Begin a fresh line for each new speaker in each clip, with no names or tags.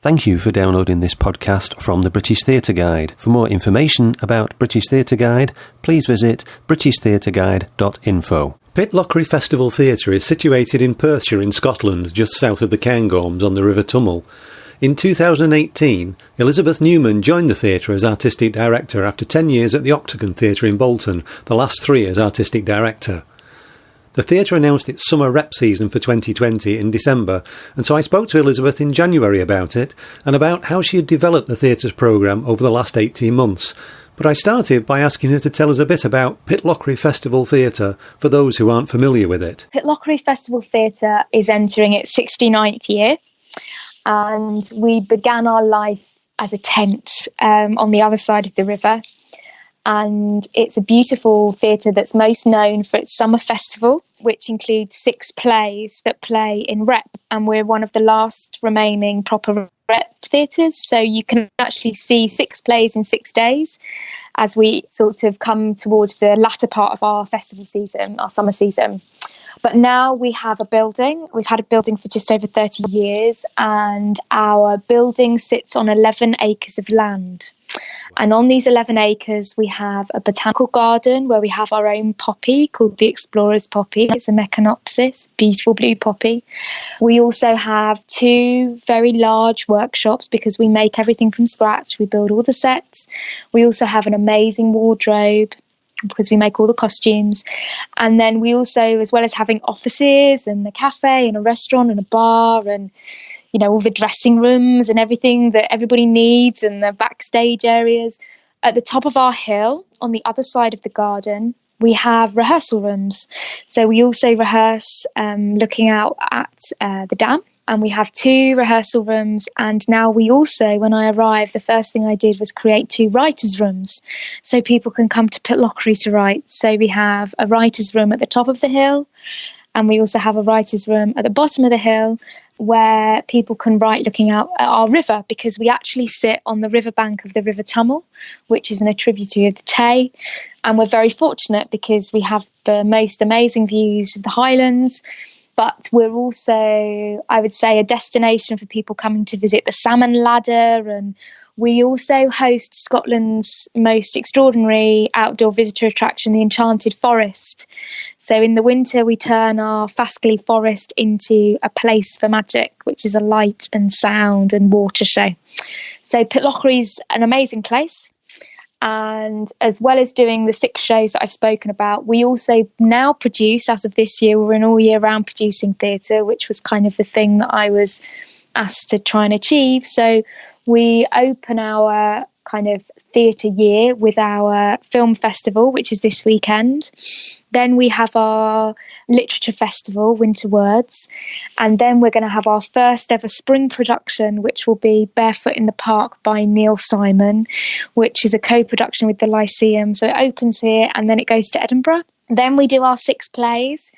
Thank you for downloading this podcast from the British Theatre Guide. For more information about British Theatre Guide, please visit britishtheatreguide.info. Pitlochry Festival Theatre is situated in Perthshire in Scotland, just south of the Cairngorms on the River Tummel. In 2018, Elizabeth Newman joined the theatre as artistic director after 10 years at the Octagon Theatre in Bolton, the last 3 as artistic director. The theatre announced its summer rep season for 2020 in December, and so I spoke to Elizabeth in January about it and about how she had developed the theatre's programme over the last 18 months. But I started by asking her to tell us a bit about Pitlochry Festival Theatre for those who aren't familiar with it.
Pitlochry Festival Theatre is entering its 69th year, and we began our life as a tent on the other side of the river. And it's a beautiful theatre that's most known for its summer festival, which includes 6 plays that play in rep. And we're one of the last remaining proper rep theatres. So you can actually see 6 plays in 6 days as we sort of come towards the latter part of our festival season, our summer season. But now we have a building. We've had a building for just over 30 years, and our building sits on 11 acres of land. And on these 11 acres, we have a botanical garden where we have our own poppy called the Explorer's Poppy. It's a Mecanopsis, beautiful blue poppy. We also have 2 very large workshops because we make everything from scratch. We build all the sets. We also have an amazing wardrobe because we make all the costumes. And then we also, as well as having offices and a cafe and a restaurant and a bar and, you know, all the dressing rooms and everything that everybody needs and the backstage areas, at the top of our hill on the other side of the garden, we have rehearsal rooms. So we also rehearse looking out at the dam. And we have 2 rehearsal rooms. And now we also, when I arrived, the first thing I did was create 2 writers' rooms so people can come to Pitlochry to write. So we have a writer's room at the top of the hill, and we also have a writer's room at the bottom of the hill where people can write looking out at our river, because we actually sit on the riverbank of the River Tummel, which is a tributary of the Tay. And we're very fortunate because we have the most amazing views of the Highlands. But we're also, I would say, a destination for people coming to visit the Salmon Ladder. And we also host Scotland's most extraordinary outdoor visitor attraction, the Enchanted Forest. So in the winter, we turn our Faskley Forest into a place for magic, which is a light and sound and water show. So Pitlochry's an amazing place. And as well as doing the 6 shows that I've spoken about, we also now produce, as of this year, we're an all year round producing theatre, which was kind of the thing that I was asked to try and achieve. So we open our kind of theatre year with our film festival, which is this weekend. Then we have our literature festival, Winter Words. And then we're going to have our first ever spring production, which will be Barefoot in the Park by Neil Simon, which is a co-production with the Lyceum. So it opens here and then it goes to Edinburgh. Then we do our 6 plays.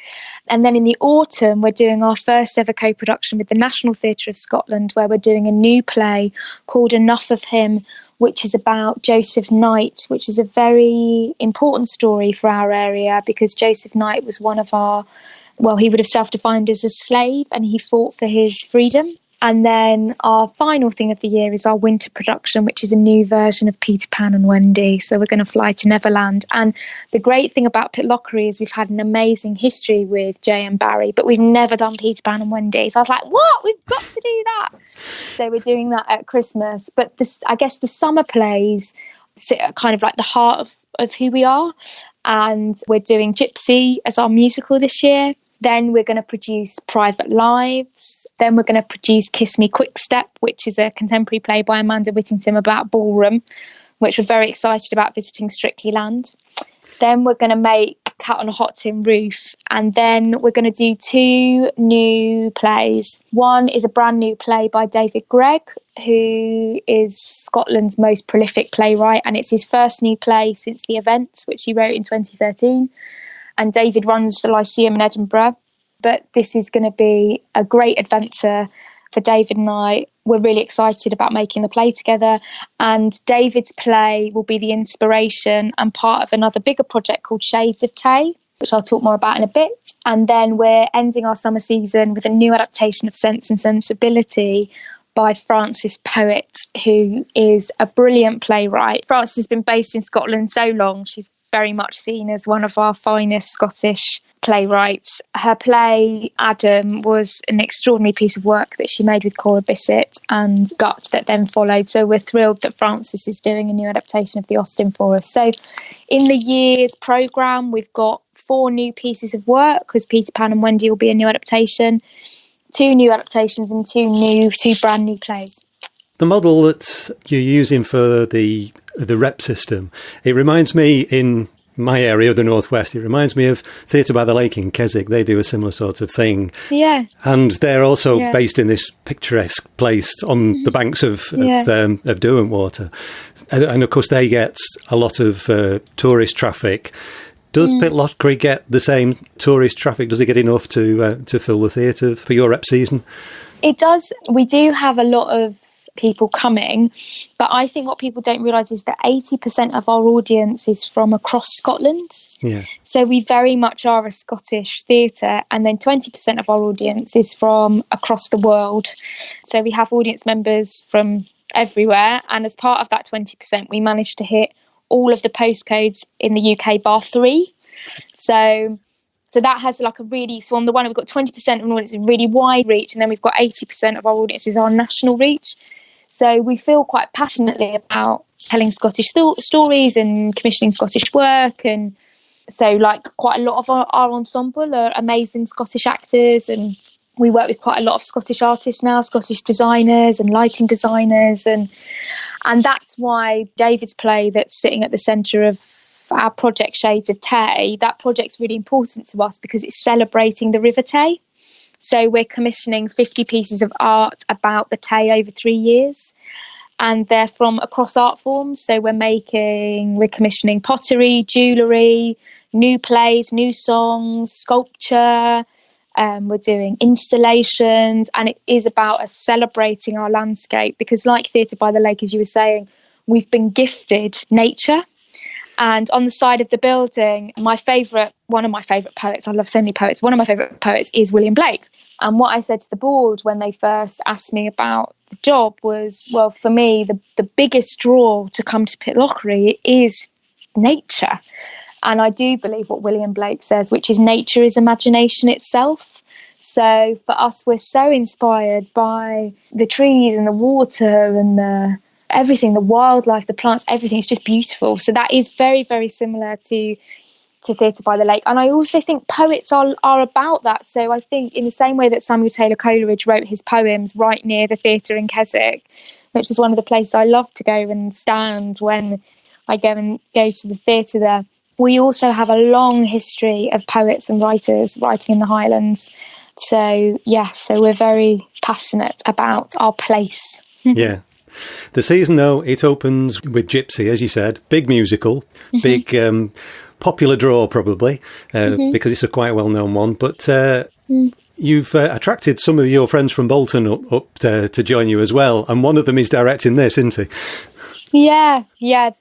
And then in the autumn, we're doing our first ever co-production with the National Theatre of Scotland, where we're doing a new play called Enough of Him, which is about Joseph Knight, which is a very important story for our area because Joseph Knight was one of our, well, he would have self-defined as a slave and he fought for his freedom. And then our final thing of the year is our winter production, which is a new version of Peter Pan and Wendy. So we're going to fly to Neverland. And the great thing about Pitlochry is we've had an amazing history with J.M. Barrie, but we've never done Peter Pan and Wendy. So I was like, what? We've got to do that. So we're doing that at Christmas. But this, I guess the summer plays sit at kind of like the heart of who we are. And we're doing Gypsy as our musical this year. Then we're going to produce Private Lives. Then we're going to produce Kiss Me Quickstep, which is a contemporary play by Amanda Whittington about ballroom, which we're very excited about visiting Strictly Land. Then we're going to make Cat on a Hot Tin Roof. And then we're going to do 2 new plays. One is a brand new play by David Gregg, who is Scotland's most prolific playwright. And it's his first new play since The Events, which he wrote in 2013. And David runs the Lyceum in Edinburgh. But this is going to be a great adventure for David and I. We're really excited about making the play together. And David's play will be the inspiration and part of another bigger project called Shades of Tay, which I'll talk more about in a bit. And then we're ending our summer season with a new adaptation of Sense and Sensibility by Francis Poet, who is a brilliant playwright. Frances has been based in Scotland so long. She's very much seen as one of our finest Scottish playwrights. Her play, Adam, was an extraordinary piece of work that she made with Cora Bissett and Gut that then followed. So we're thrilled that Frances is doing a new adaptation of the Austen for us. So in the year's programme, we've got 4 new pieces of work, because Peter Pan and Wendy will be a new adaptation, 2 new adaptations and 2 brand new plays.
The model that you're using for the rep system, it reminds me, in my area of the Northwest, it reminds me of Theatre by the Lake in Keswick. They do a similar sort of thing.
Yeah.
And they're also based in this picturesque place on the banks of Derwentwater. And of course, they get a lot of tourist traffic. Does Pitlochry get the same tourist traffic? Does it get enough to fill the theatre for your rep season?
It does. We do have a lot of people coming, but I think what people don't realise is that 80% of our audience is from across Scotland.
Yeah.
So we very much are a Scottish theatre, and then 20% of our audience is from across the world. So we have audience members from everywhere, and as part of that 20%, we managed to hit all of the postcodes in the UK bar 3. So that has like a really, so on the one we've got 20% of an audience with really wide reach, and then we've got 80% of our audience is our national reach. So we feel quite passionately about telling Scottish stories and commissioning Scottish work. And so like quite a lot of our ensemble are amazing Scottish actors, and we work with quite a lot of Scottish artists now, Scottish designers and lighting designers. And that's why David's play that's sitting at the centre of our project Shades of Tay, that project's really important to us because it's celebrating the River Tay. So we're commissioning 50 pieces of art about the Tay over 3 years, and they're from across art forms. So we're commissioning pottery, jewellery, new plays, new songs, sculpture. We're doing installations, and it is about us celebrating our landscape because, like Theatre by the Lake, as you were saying, we've been gifted nature. And on the side of the building, one of my favourite poets, I love so many poets, one of my favourite poets is William Blake. And what I said to the board when they first asked me about the job was, well, for me, the biggest draw to come to Pitlochry is nature. And I do believe what William Blake says, which is nature is imagination itself. So for us, we're so inspired by the trees and the water and everything, the wildlife, the plants, everything is just beautiful. So that is very, very similar to Theatre by the Lake. And I also think poets are about that. So I think in the same way that Samuel Taylor Coleridge wrote his poems right near the theatre in Keswick, which is one of the places I love to go and stand when I go to the theatre there, we also have a long history of poets and writers writing in the Highlands. So, so we're very passionate about our place.
Yeah. The season, though, it opens with Gypsy, as you said, big musical, big popular draw probably, because it's a quite well-known one. But you've attracted some of your friends from Bolton up to join you as well, and one of them is directing this, isn't he?
Yeah,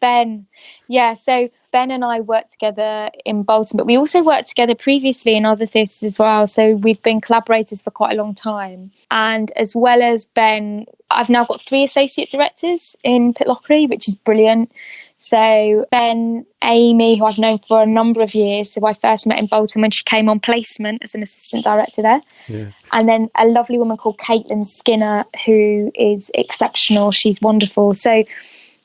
Ben. Yeah, so Ben and I worked together in Bolton, but we also worked together previously in other theatres as well. So we've been collaborators for quite a long time. And as well as Ben, I've now got 3 associate directors in Pitlochry, which is brilliant. So Ben, Amy, who I've known for a number of years. So I first met in Bolton when she came on placement as an assistant director there. Yeah. And then a lovely woman called Caitlin Skinner, who is exceptional. She's wonderful. So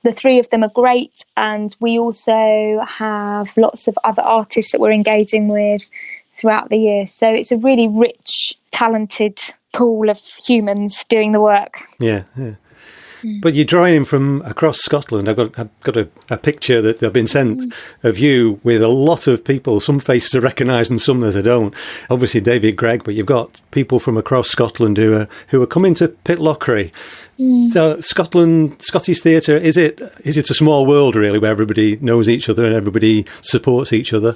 the 3 of them are great, and we also have lots of other artists that we're engaging with throughout the year. So it's a really rich, talented pool of humans doing the work.
Yeah. But you're drawing in from across Scotland. I've got a picture that I've been sent of you with a lot of people, some faces I recognise and some that I don't. Obviously David Gregg, but you've got people from across Scotland who are coming to Pitlochry. So Scottish theatre, is it a small world really, where everybody knows each other and everybody supports each other?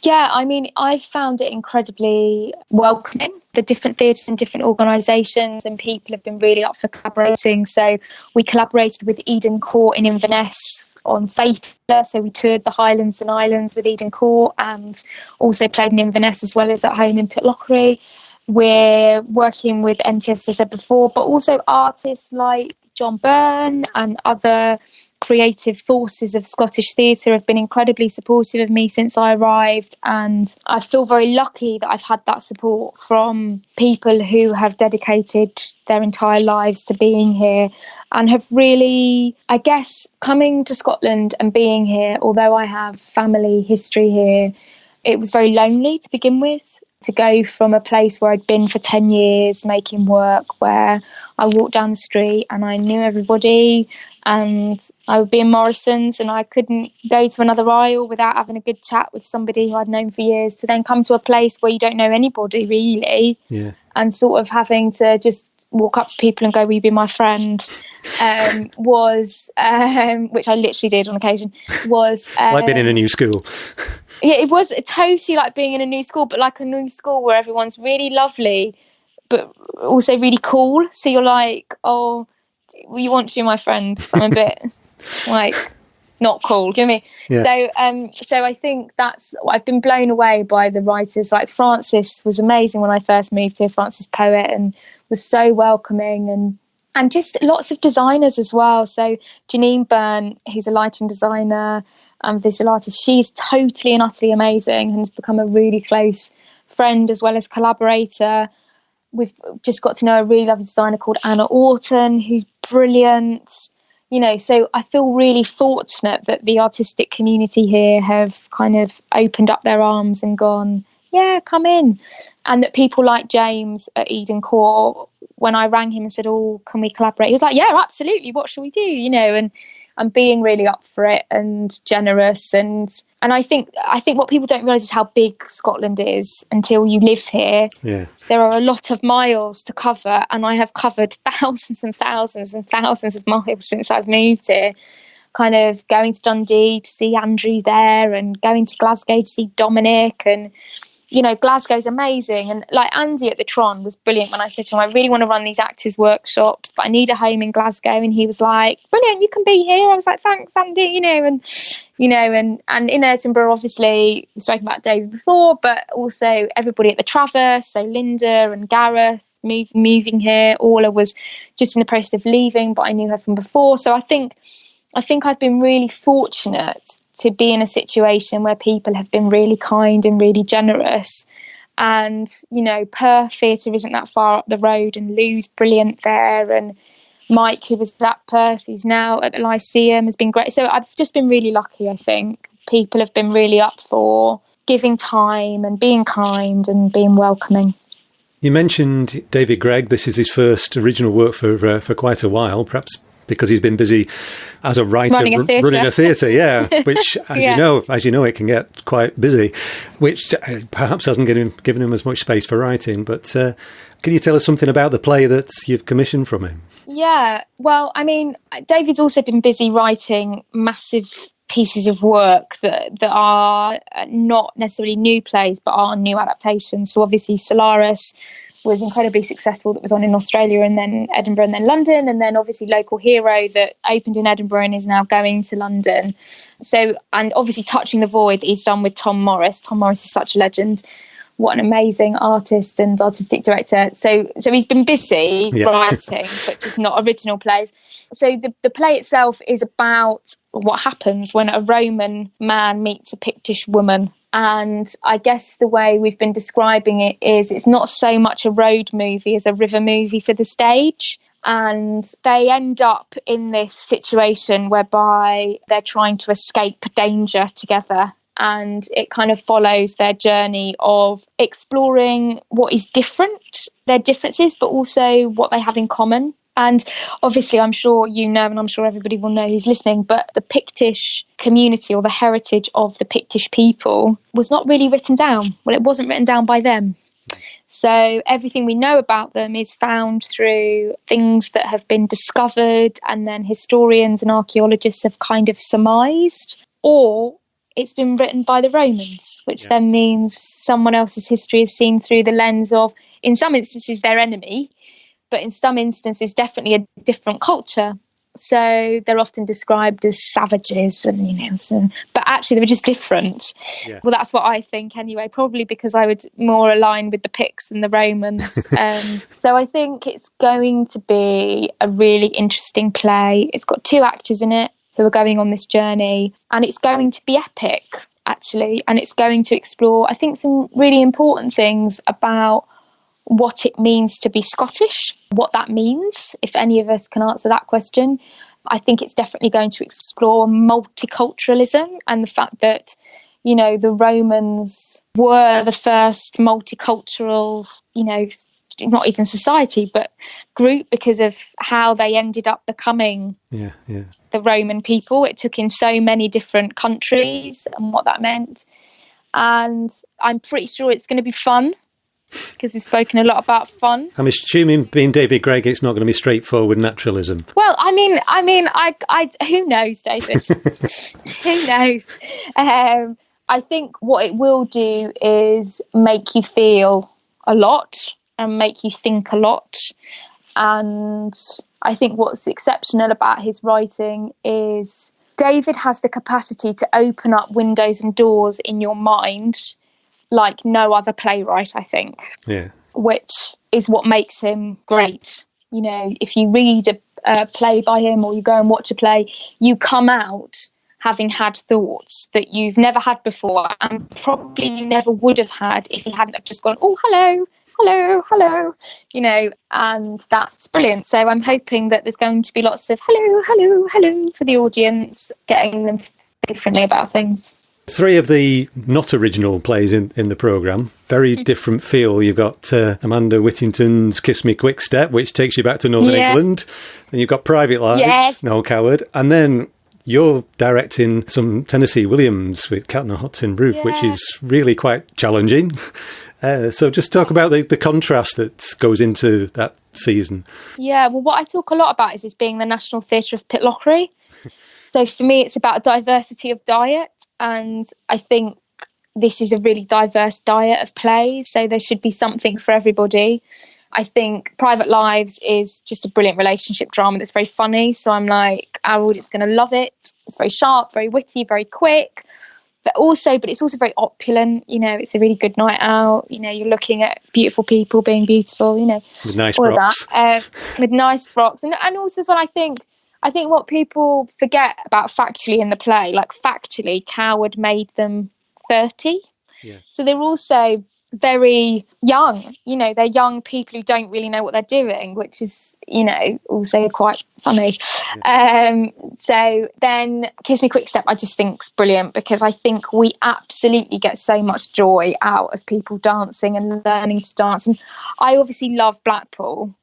Yeah, I mean, I found it incredibly welcoming. The different theatres and different organisations and people have been really up for collaborating. So we collaborated with Eden Court in Inverness on Faithless. So we toured the Highlands and Islands with Eden Court and also played in Inverness as well as at home in Pitlochry. We're working with NTS, as I said before, but also artists like John Byrne and other creative forces of Scottish theatre have been incredibly supportive of me since I arrived, and I feel very lucky that I've had that support from people who have dedicated their entire lives to being here and have really, I guess, coming to Scotland and being here, although I have family history here, it was very lonely to begin with, to go from a place where I'd been for 10 years making work, where I walked down the street and I knew everybody, and I would be in Morrison's and I couldn't go to another aisle without having a good chat with somebody who I'd known for years, to then come to a place where you don't know anybody really, and sort of having to just walk up to people and go, will you be my friend, was, which I literally did on occasion, was...
like being in a new school.
Yeah, it was totally like being in a new school, but like a new school where everyone's really lovely, but also really cool. So you're like, oh, you want to be my friend? Because I'm a bit like not cool. Do you know what I mean? Yeah. So I think I've been blown away by the writers. Like Frances was amazing when I first moved here. Frances Poet, and was so welcoming, and just lots of designers as well. So Janine Byrne, who's a lighting designer and visual artist, she's totally and utterly amazing and has become a really close friend as well as collaborator. We've just got to know a really lovely designer called Anna Orton, who's brilliant. You know, so I feel really fortunate that the artistic community here have kind of opened up their arms and gone, yeah, come in. And that people like James at Eden Court, when I rang him and said, oh, can we collaborate? He was like, yeah, absolutely. What shall we do? You know, and I'm being really up for it and generous. And I think what people don't realise is how big Scotland is until you live here. Yeah. There are a lot of miles to cover, and I have covered thousands and thousands and thousands of miles since I've moved here. Kind of going to Dundee to see Andrew there, and going to Glasgow to see Dominic, and you know, Glasgow's amazing. And like Andy at the Tron was brilliant when I said to him, I really want to run these actors workshops, but I need a home in Glasgow. And he was like, brilliant, you can be here. I was like, thanks, Andy, and in Edinburgh, obviously, we've spoken about David before, but also everybody at the Traverse, so Linda and Gareth moving here. Orla was just in the process of leaving, but I knew her from before. So I think I've been really fortunate to be in a situation where people have been really kind and really generous. And, you know, Perth Theatre isn't that far up the road, and Lou's brilliant there. And Mike, who was at Perth, who's now at the Lyceum, has been great. So I've just been really lucky, I think. People have been really up for giving time and being kind and being welcoming.
You mentioned David Gregg. This is his first original work for quite a while, perhaps because he's been busy as a writer running a theatre, yeah, which, as you know, it can get quite busy, which perhaps hasn't given him as much space for writing. But can you tell us something about the play that you've commissioned from him?
Yeah, well, I mean, David's also been busy writing massive pieces of work that are not necessarily new plays, but are new adaptations. So obviously Solaris was incredibly successful, that was on in Australia and then Edinburgh and then London, and then obviously Local Hero that opened in Edinburgh and is now going to London. So, and obviously Touching the Void that he's done with Tom Morris. Tom Morris is such a legend. What an amazing artist and artistic director. So he's been busy writing, but just not original plays. So the play itself is about what happens when a Roman man meets a Pictish woman. And I guess the way we've been describing it is it's not so much a road movie as a river movie for the stage. And they end up in this situation whereby they're trying to escape danger together. And it kind of follows their journey of exploring what is different, their differences, but also what they have in common. And obviously, I'm sure you know, and I'm sure everybody will know who's listening, but the Pictish community, or the heritage of the Pictish people, was not really written down. Well, it wasn't written down by them. So everything we know about them is found through things that have been discovered, and then historians and archaeologists have kind of surmised, or it's been written by the Romans, which then means someone else's history is seen through the lens of, in some instances, their enemy, but in some instances, definitely a different culture. So they're often described as savages, and but actually they were just different. Yeah. Well, that's what I think anyway, probably because I would more align with the Picts and the Romans. So I think it's going to be a really interesting play. It's got 2 actors in it who are going on this journey, and it's going to be epic, actually, and it's going to explore, I think, some really important things about what it means to be Scottish, what that means, if any of us can answer that question. I think it's definitely going to explore multiculturalism and the fact that, the Romans were the first multicultural, not even society, but group, because of how they ended up becoming the Roman people. It took in so many different countries and what that meant. And I'm pretty sure it's going to be fun, because we've spoken a lot about fun. I'm
assuming, being David Gregg, it's not going to be straightforward naturalism.
Well, I mean, who knows, David? Who knows? I think what it will do is make you feel a lot and make you think a lot. And I think what's exceptional about his writing is David has the capacity to open up windows and doors in your mind like no other playwright, I think. Yeah. Which is what makes him great. If you read a play by him or you go and watch a play, you come out having had thoughts that you've never had before, and probably you never would have had if he hadn't have just gone, oh, hello, and that's brilliant. So I'm hoping that there's going to be lots of hello for the audience, getting them to think differently about things.
3 of the not original plays in the programme, very different feel. You've got Amanda Whittington's Kiss Me Quick Step, which takes you back to Northern England. And you've got Private Lives, Noel Coward. And then you're directing some Tennessee Williams with Cat on a Hot Tin Roof, which is really quite challenging. So just talk about the contrast that goes into that season. Yeah,
well, what I talk a lot about is this being the National Theatre of Pitlochry. So for me, it's about diversity of diet. And I think this is a really diverse diet of plays, so there should be something for everybody. I think Private Lives is just a brilliant relationship drama that's very funny. So I'm like, our audience is going to love it. It's very sharp, very witty, very quick. But it's also very opulent. It's a really good night out. You're looking at beautiful people being beautiful,
with nice frocks.
With nice frocks. And also as well, I think what people forget about factually in the play, like factually, Coward made them 30. Yeah. So they're also very young. They're young people who don't really know what they're doing, which is, also quite funny. Yeah. So then Kiss Me Quick Step, I just think is brilliant, because I think we absolutely get so much joy out of people dancing and learning to dance. And I obviously love Blackpool.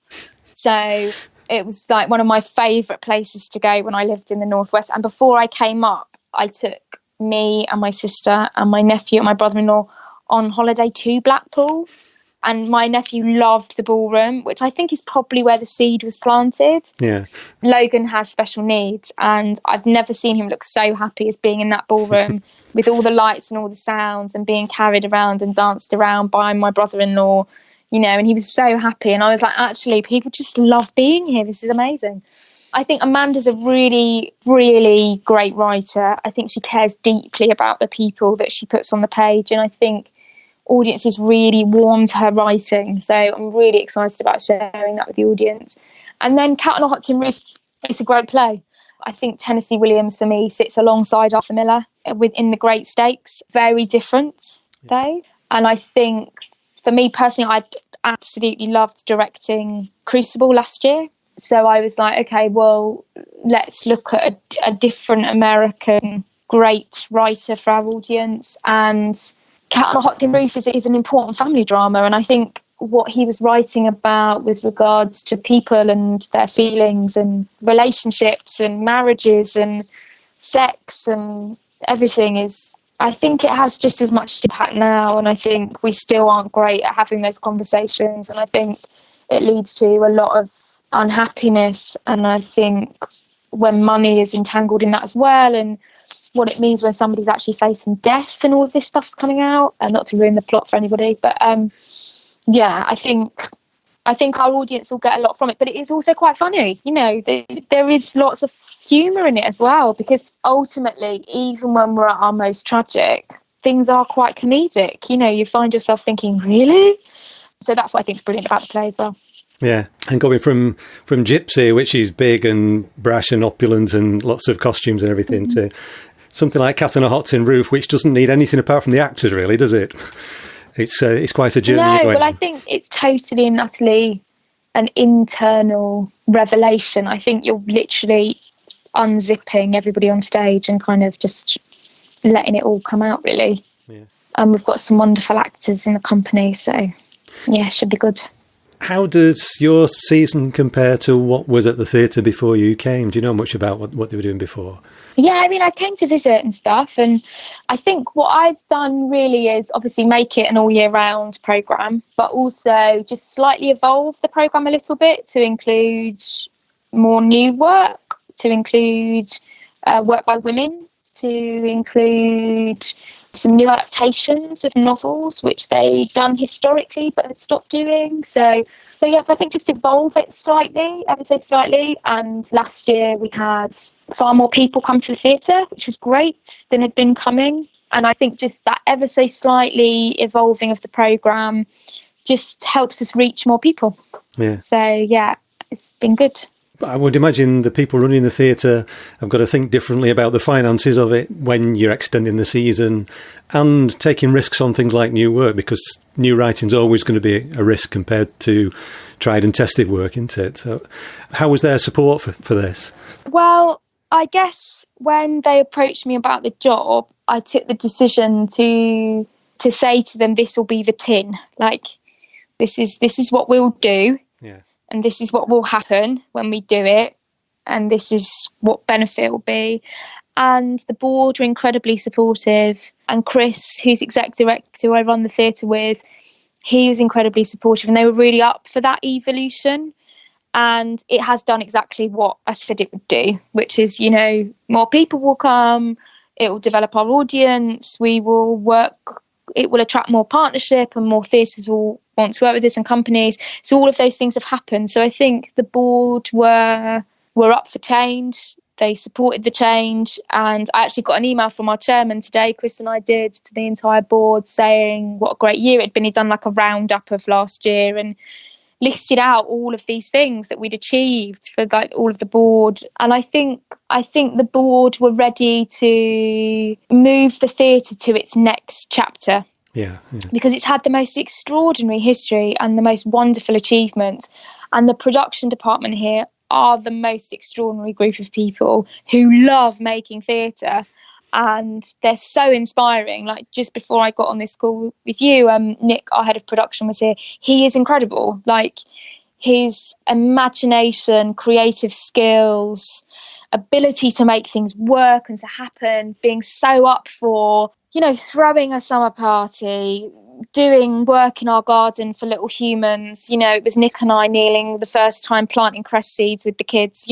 So it was like one of my favourite places to go when I lived in the Northwest. And before I came up, I took me and my sister and my nephew and my brother-in-law on holiday to Blackpool. And my nephew loved the ballroom, which I think is probably where the seed was planted. Yeah. Logan has special needs, and I've never seen him look so happy as being in that ballroom with all the lights and all the sounds and being carried around and danced around by my brother-in-law. And he was so happy. And I was like, actually, people just love being here. This is amazing. I think Amanda's a really, really great writer. I think she cares deeply about the people that she puts on the page. And I think audiences really warm to her writing. So I'm really excited about sharing that with the audience. And then Cat on a Hot Tin Roof is a great play. I think Tennessee Williams, for me, sits alongside Arthur Miller within the great stakes. Very different, though. And I think, for me personally, I absolutely loved directing Crucible last year. So I was like, okay, well, let's look at a different American great writer for our audience. And Cat on a Hot Tin Roof is an important family drama. And I think what he was writing about with regards to people and their feelings and relationships and marriages and sex and everything is, I think it has just as much impact now, and I think we still aren't great at having those conversations, and I think it leads to a lot of unhappiness, and I think when money is entangled in that as well, and what it means when somebody's actually facing death and all of this stuff's coming out, and not to ruin the plot for anybody, but I think I think our audience will get a lot from it, but it is also quite funny. There is lots of humour in it as well, because ultimately, even when we're at our most tragic, things are quite comedic. You find yourself thinking, really? So that's what I think is brilliant about the play as well.
Yeah, and going from Gypsy, which is big and brash and opulent and lots of costumes and everything, to something like Cat on a Hot Tin Roof, which doesn't need anything apart from the actors, really, does it? It's quite a journey.
No, but I think it's totally and utterly an internal revelation. I think you're literally unzipping everybody on stage and kind of just letting it all come out, really. Yeah. And we've got some wonderful actors in the company, so yeah, it should be good.
How does your season compare to what was at the theatre before you came? Do you know much about what they were doing before?
Yeah, I mean, I came to visit and stuff, and I think what I've done really is obviously make it an all year round programme, but also just slightly evolve the programme a little bit to include more new work, to include work by women, to include some new adaptations of novels which they'd done historically but had stopped doing. So yes, I think just evolve it slightly, ever so slightly. And last year we had far more people come to the theatre, which was great, than had been coming. And I think just that ever so slightly evolving of the programme just helps us reach more people. Yeah. So yeah, it's been good.
I would imagine the people running the theatre have got to think differently about the finances of it when you're extending the season and taking risks on things like new work, because new writing's always going to be a risk compared to tried and tested work, isn't it? So how was their support for this? Well,
I guess when they approached me about the job, I took the decision to say to them, this will be the tin. Like, this is what we'll do. Yeah. And this is what will happen when we do it. And this is what benefit will be. And the board were incredibly supportive. And Chris, who's exec director, who I run the theatre with, he was incredibly supportive. And they were really up for that evolution. And it has done exactly what I said it would do, which is, more people will come. It will develop our audience. We will work. It will attract more partnership, and more theatres will want to work with us and companies. So all of those things have happened. So I think the board were up for change. They supported the change. And I actually got an email from our chairman today, Chris and I did, to the entire board saying what a great year it'd been. He'd done like a roundup of last year and listed out all of these things that we'd achieved for like all of the board. And I think the board were ready to move the theatre to its next chapter. Yeah. Because it's had the most extraordinary history and the most wonderful achievements. And the production department here are the most extraordinary group of people who love making theatre. And they're so inspiring. Like, just before I got on this call with you, Nick, our head of production, was here. He is incredible. Like, his imagination, creative skills, ability to make things work and to happen, being so up for, throwing a summer party, doing work in our garden for little humans. It was Nick and I kneeling the first time planting cress seeds with the kids,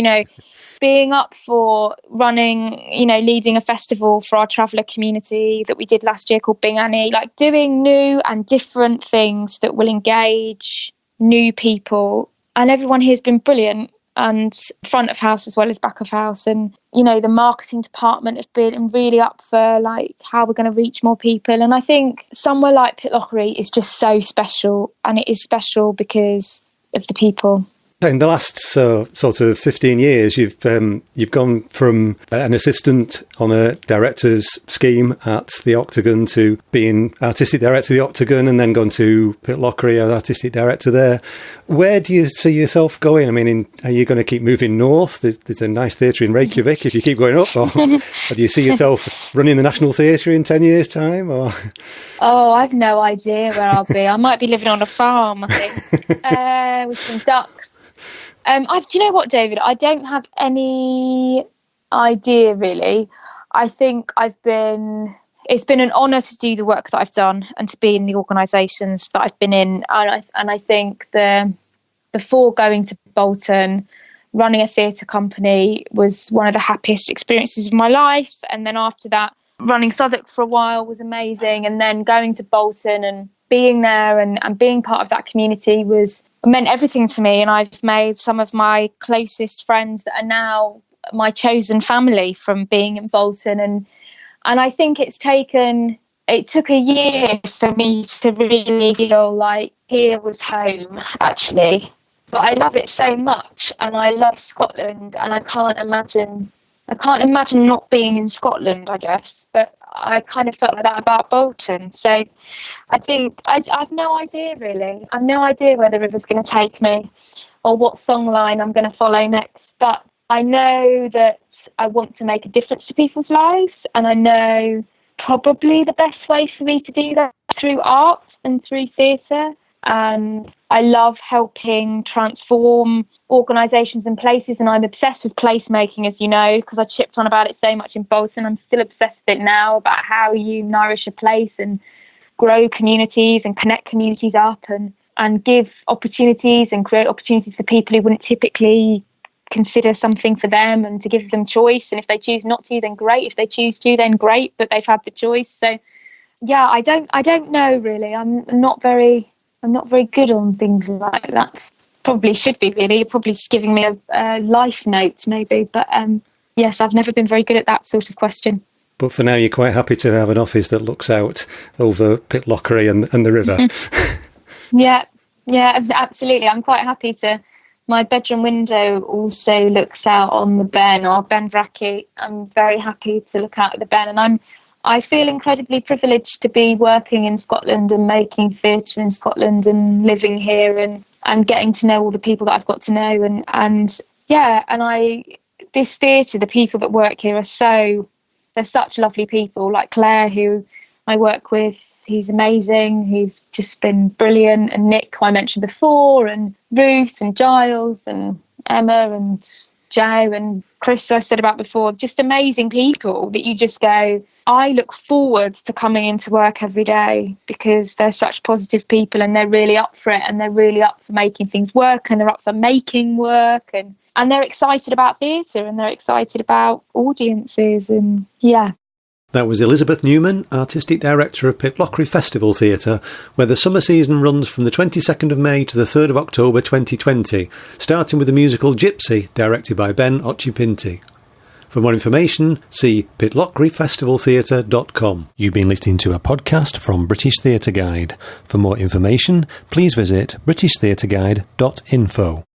being up for running, leading a festival for our traveller community that we did last year called Bing Annie, like doing new and different things that will engage new people. And everyone here has been brilliant, and front of house as well as back of house. And, the marketing department have been really up for like how we're going to reach more people. And I think somewhere like Pitlochry is just so special, and it is special because of the people.
In the last sort of 15 years, you've gone from an assistant on a director's scheme at the Octagon to being artistic director of the Octagon, and then gone to Pitlochry as artistic director there. Where do you see yourself going? I mean, are you going to keep moving north? There's a nice theatre in Reykjavik if you keep going up, or do you see yourself running the National Theatre in 10 years' time? Or?
Oh, I've no idea where I'll be. I might be living on a farm, I think, with some ducks. Do you know what, David? I don't have any idea, really. I think it's been an honour to do the work that I've done and to be in the organisations that I've been in. And I think before going to Bolton, running a theatre company was one of the happiest experiences of my life. And then after that, running Southwark for a while was amazing. And then going to Bolton and being there and being part of that community was meant everything to me, and I've made some of my closest friends that are now my chosen family from being in Bolton. And I think it took a year for me to really feel like here was home, actually. But I love it so much, and I love Scotland, and I can't imagine not being in Scotland, I guess. But I kind of felt like that about Bolton. So I think I've no idea, really. I've no idea where the river's going to take me or what songline I'm going to follow next. But I know that I want to make a difference to people's lives, and I know probably the best way for me to do that through art and through theatre. And I love helping transform organisations and places, and I'm obsessed with placemaking, as you know, because I chipped on about it so much in Bolton. I'm still obsessed with it now, about how you nourish a place and grow communities and connect communities up and give opportunities and create opportunities for people who wouldn't typically consider something for them, and to give them choice. And if they choose not to, then great. If they choose to, then great, but they've had the choice. So yeah, I don't know, really. I'm not very good on things like that. Probably should be, really. You're probably just giving me a life note, maybe. But yes, I've never been very good at that sort of question.
But for now, you're quite happy to have an office that looks out over Pitlochry and the river.
Yeah, absolutely. I'm quite happy to. My bedroom window also looks out on the Ben, or Ben Vracky. I'm very happy to look out at the Ben, and I feel incredibly privileged to be working in Scotland and making theatre in Scotland and living here and getting to know all the people that I've got to know. This theatre, the people that work here they're such lovely people, like Claire, who I work with. He's amazing. He's just been brilliant. And Nick, who I mentioned before, and Ruth and Giles and Emma and Joe and Chris, who I said about before, just amazing people that you just go, I look forward to coming into work every day, because they're such positive people, and they're really up for it, and they're really up for making things work, and they're up for making work, and they're excited about theatre, and they're excited about audiences, and yeah.
That was Elizabeth Newman, Artistic Director of Pitlochry Festival Theatre, where the summer season runs from the 22nd of May to the 3rd of October 2020, starting with the musical Gypsy, directed by Ben Occhipinti. For more information, see pitlochryfestivaltheatre.com. You've been listening to a podcast from British Theatre Guide. For more information, please visit britishtheatreguide.info.